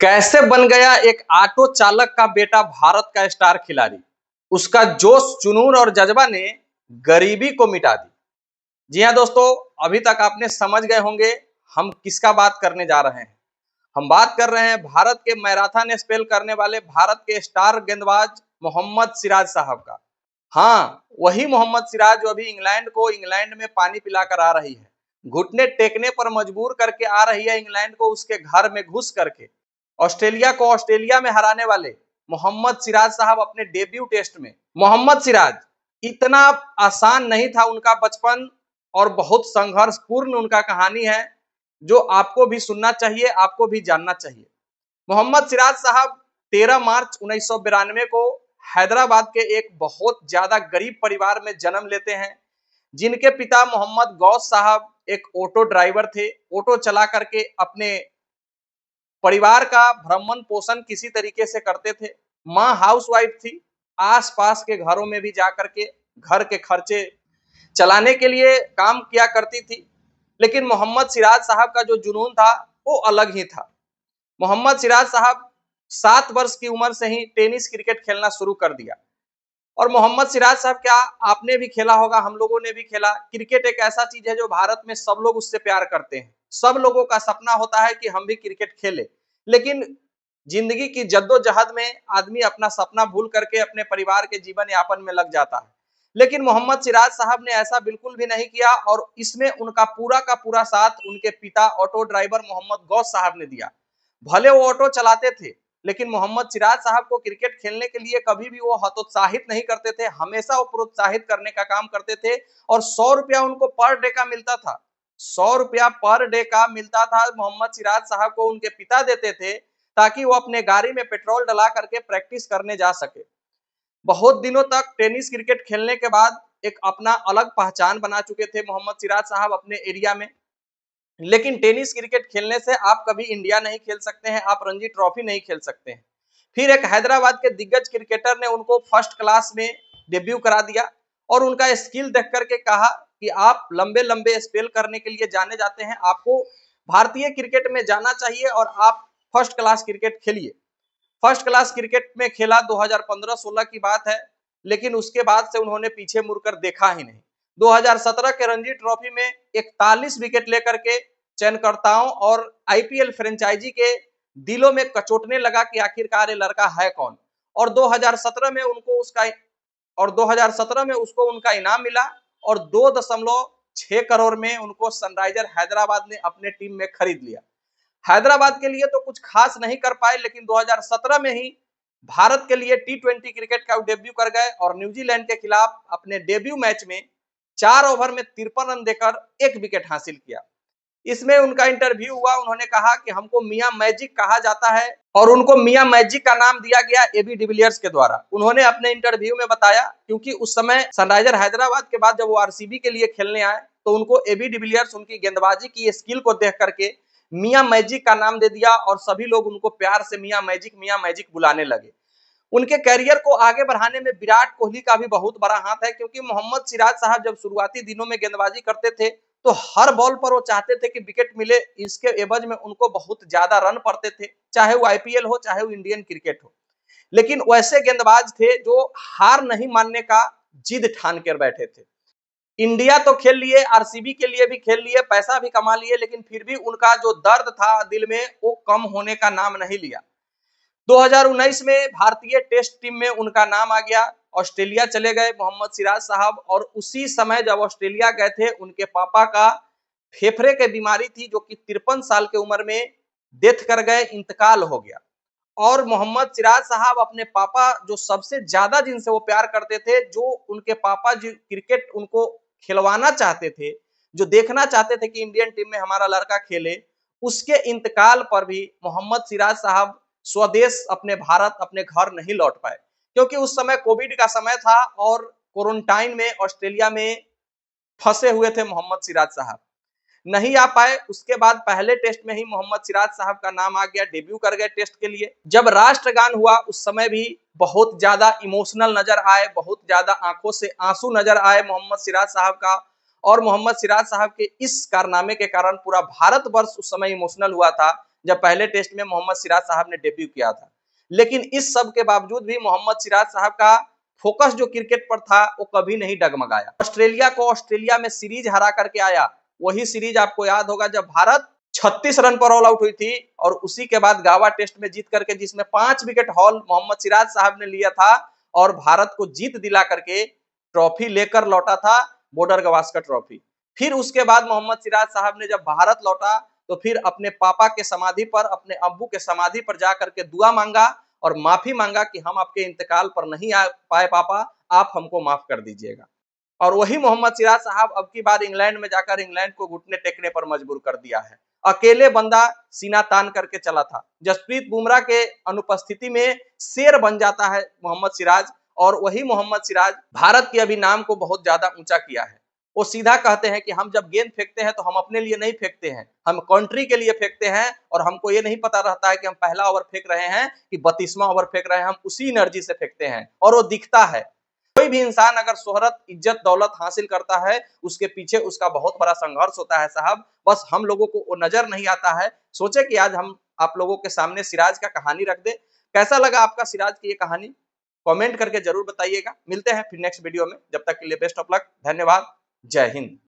कैसे बन गया एक ऑटो चालक का बेटा भारत का स्टार खिलाड़ी। उसका जोश, जुनून और जज्बा ने गरीबी को मिटा दी। जी हाँ दोस्तों, अभी तक आपने समझ गए होंगे हम किसका बात करने जा रहे हैं। हम बात कर रहे हैं भारत के मैराथन स्पेल करने वाले भारत के स्टार गेंदबाज मोहम्मद सिराज साहब का। हाँ, वही मोहम्मद सिराज जो अभी इंग्लैंड में पानी पिलाकर आ रही है, घुटने टेकने पर मजबूर करके आ रही है इंग्लैंड को उसके घर में घुस करके। ऑस्ट्रेलिया को ऑस्ट्रेलिया में हराने वाले मोहम्मद सिराज साहब अपने डेब्यू टेस्ट में। मोहम्मद सिराज, इतना आसान नहीं था उनका बचपन और बहुत संघर्षपूर्ण उनका कहानी है जो आपको भी सुनना चाहिए, आपको भी जानना चाहिए। मोहम्मद सिराज साहब 13 मार्च 1992 को हैदराबाद के एक बहुत ज्यादा गरीब परिवार में जन्म लेते हैं, जिनके पिता मोहम्मद गौस साहब एक ऑटो ड्राइवर थे। ऑटो चला करके अपने परिवार का भरण पोषण किसी तरीके से करते थे। माँ हाउसवाइफ थी, आसपास के घरों में भी जाकर के घर के खर्चे चलाने के लिए काम किया करती थी। लेकिन मोहम्मद सिराज साहब का जो जुनून था वो अलग ही था। मोहम्मद सिराज साहब 7 वर्ष की उम्र से ही टेनिस क्रिकेट खेलना शुरू कर दिया। और मोहम्मद सिराज साहब, क्या आपने भी खेला होगा, हम लोगों ने भी खेला। क्रिकेट एक ऐसा चीज है जो भारत में सब लोग उससे प्यार करते हैं। सब लोगों का सपना होता है कि हम भी क्रिकेट खेले। लेकिन जिंदगी की जद्दोजहद में आदमी अपना सपना भूल करके अपने परिवार के जीवन यापन में लग जाता है। लेकिन मोहम्मद सिराज साहब ने ऐसा बिल्कुल भी नहीं किया और इसमें उनका पूरा का पूरा साथ उनके पिता ऑटो ड्राइवर मोहम्मद गौस साहब ने दिया। भले वो ऑटो चलाते थे, लेकिन मोहम्मद सिराज साहब को क्रिकेट खेलने के लिए कभी भी वो हतोत्साहित नहीं करते थे, हमेशा वो प्रोत्साहित करने का काम करते थे। और 100 रुपया उनको पर डे का मिलता था। 100 रुपया पर डे का मिलता था मोहम्मद सिराज साहब को, उनके पिता देते थे ताकि वो अपने गाड़ी में पेट्रोल डला करके प्रैक्टिस करने जा सके। बहुत दिनों तक टेनिस क्रिकेट खेलने के बाद एक अपना अलग पहचान बना चुके थे मोहम्मद सिराज साहब अपने एरिया में। लेकिन टेनिस क्रिकेट खेलने से आप कभी इंडिया नहीं खेल सकते हैं, आप रणजी ट्रॉफी नहीं खेल सकते हैं। फिर एक हैदराबाद के दिग्गज क्रिकेटर ने उनको फर्स्ट क्लास में डेब्यू करा दिया और उनका स्किल देख करके कहा कि आप लंबे लंबे स्पेल करने के लिए जाने जाते हैं, आपको भारतीय क्रिकेट में जाना चाहिए और आप फर्स्ट क्लास क्रिकेट खेलिए। फर्स्ट क्लास क्रिकेट में खेला, 2015-16 की बात है। लेकिन उसके बाद से उन्होंने पीछे मुड़कर देखा ही नहीं। 2017 के रणजी ट्रॉफी में 41 विकेट लेकर के चयनकर्ताओं और आईपीएल फ्रेंचाइजी के दिलों में कचोटने लगा कि आखिरकार ये लड़का है कौन। और 2017 में उनको उसका और 2017 में उसको उनका इनाम मिला और 2.6 करोड़ में उनको सनराइजर हैदराबाद ने अपने टीम में खरीद लिया। हैदराबाद के लिए तो कुछ खास नहीं कर पाए, लेकिन 2017 में ही भारत के लिए टी20 क्रिकेट का डेब्यू कर गए और न्यूजीलैंड के खिलाफ अपने डेब्यू मैच में 4 ओवर में 53 रन देकर 1 विकेट हासिल किया। इसमें उनका इंटरव्यू हुआ, उन्होंने कहा कि हमको मियां मैजिक कहा जाता है और उनको मियां मैजिक का नाम दिया गया एबी डिविलियर्स के द्वारा। उन्होंने अपने इंटरव्यू में बताया, क्योंकि उस समय सनराइजर हैदराबाद के बाद जब वो आरसीबी के लिए खेलने आए तो उनको एबी डिविलियर्स उनकी गेंदबाजी की स्किल को देख करके मियां मैजिक का नाम दे दिया और सभी लोग उनको प्यार से मियां मैजिक बुलाने लगे। उनके करियर को आगे बढ़ाने में विराट कोहली का भी बहुत बड़ा हाथ है, क्योंकि मोहम्मद सिराज साहब जब शुरुआती दिनों में गेंदबाजी करते थे तो हर बॉल पर वो चाहते थे कि विकेट मिले, इसके एवज में उनको बहुत ज्यादा रन पड़ते थे, चाहे वो आईपीएल हो चाहे वो इंडियन क्रिकेट हो। लेकिन वैसे गेंदबाज थे जो हार नहीं मानने का जिद ठान कर बैठे थे। इंडिया तो खेल लिए, आरसीबी के लिए भी खेल लिए, पैसा भी कमा लिए, लेकिन फिर भी उनका जो दर्द था दिल में वो कम होने का नाम नहीं लिया। 2019 में भारतीय टेस्ट टीम में उनका नाम आ गया। ऑस्ट्रेलिया चले गए मोहम्मद सिराज साहब और उसी समय जब ऑस्ट्रेलिया गए थे उनके पापा का फेफड़े की बीमारी थी, जो कि 53 साल की उम्र में डेथ कर गए, इंतकाल हो गया। और मोहम्मद सिराज साहब अपने पापा जो सबसे ज्यादा जिनसे वो प्यार करते थे, जो उनके पापा जो क्रिकेट उनको खिलवाना चाहते थे, जो देखना चाहते थे कि इंडियन टीम में हमारा लड़का खेले, उसके इंतकाल पर भी मोहम्मद सिराज साहब स्वदेश अपने भारत अपने घर नहीं लौट पाए, क्योंकि उस समय कोविड का समय था और क्वारंटाइन में ऑस्ट्रेलिया में फंसे हुए थे मोहम्मद सिराज साहब, नहीं आ पाए। उसके बाद पहले टेस्ट में ही मोहम्मद सिराज साहब का नाम आ गया, डेब्यू कर गए टेस्ट के लिए। जब राष्ट्रगान हुआ उस समय भी बहुत ज्यादा इमोशनल नजर आए, बहुत ज्यादा आंखों से आंसू नजर आए मोहम्मद सिराज साहब का। और मोहम्मद सिराज साहब के इस कारनामे के कारण पूरा भारतवर्ष उस समय इमोशनल हुआ था, जब पहले टेस्ट में मोहम्मद सिराज साहब ने डेब्यू किया था। लेकिन इस सब के बावजूद भी मोहम्मद सिराज साहब का फोकस जो क्रिकेट पर था वो कभी नहीं डगमगाया। ऑस्ट्रेलिया को ऑस्ट्रेलिया में सीरीज हरा करके आया। वही सीरीज आपको याद होगा जब भारत 36 रन पर ऑल आउट हुई थी और उसी के बाद गावा टेस्ट में जीत करके, जिसमें 5 विकेट हॉल मोहम्मद सिराज साहब ने लिया था और भारत को जीत दिला करके ट्रॉफी लेकर लौटा था, बॉर्डर गवास्कर ट्रॉफी। फिर उसके बाद मोहम्मद सिराज साहब ने जब भारत लौटा तो फिर अपने पापा के समाधि पर, अपने अब्बू के समाधि पर जाकर के दुआ मांगा और माफी मांगा कि हम आपके इंतकाल पर नहीं आ पाए पापा, आप हमको माफ कर दीजिएगा। और वही मोहम्मद सिराज साहब अब की बार इंग्लैंड में जाकर इंग्लैंड को घुटने टेकने पर मजबूर कर दिया है। अकेले बंदा सीना तान करके चला था। जसप्रीत बुमराह के अनुपस्थिति में शेर बन जाता है मोहम्मद सिराज, और वही मोहम्मद सिराज भारत के अभी नाम को बहुत ज्यादा ऊंचा किया है। वो सीधा कहते हैं कि हम जब गेंद फेंकते हैं तो हम अपने लिए नहीं फेंकते हैं, हम कंट्री के लिए फेंकते हैं, और हमको ये नहीं पता रहता है कि हम पहला ओवर फेंक रहे हैं कि 32वां ओवर फेंक रहे हैं, हम उसी एनर्जी से फेंकते हैं और वो दिखता है। कोई भी इंसान अगर शोहरत, इज्जत, दौलत हासिल करता है, उसके पीछे उसका बहुत बड़ा संघर्ष होता है साहब। बस हम लोगों को वो नजर नहीं आता है। सोचे कि आज हम आप लोगों के सामने सिराज का कहानी रख दे। कैसा लगा आपका सिराज की ये कहानी? कमेंट करके जरूर बताइएगा। मिलते हैं फिर नेक्स्ट वीडियो में, जब तक के लिए बेस्ट ऑफ लक। धन्यवाद। जय हिंद।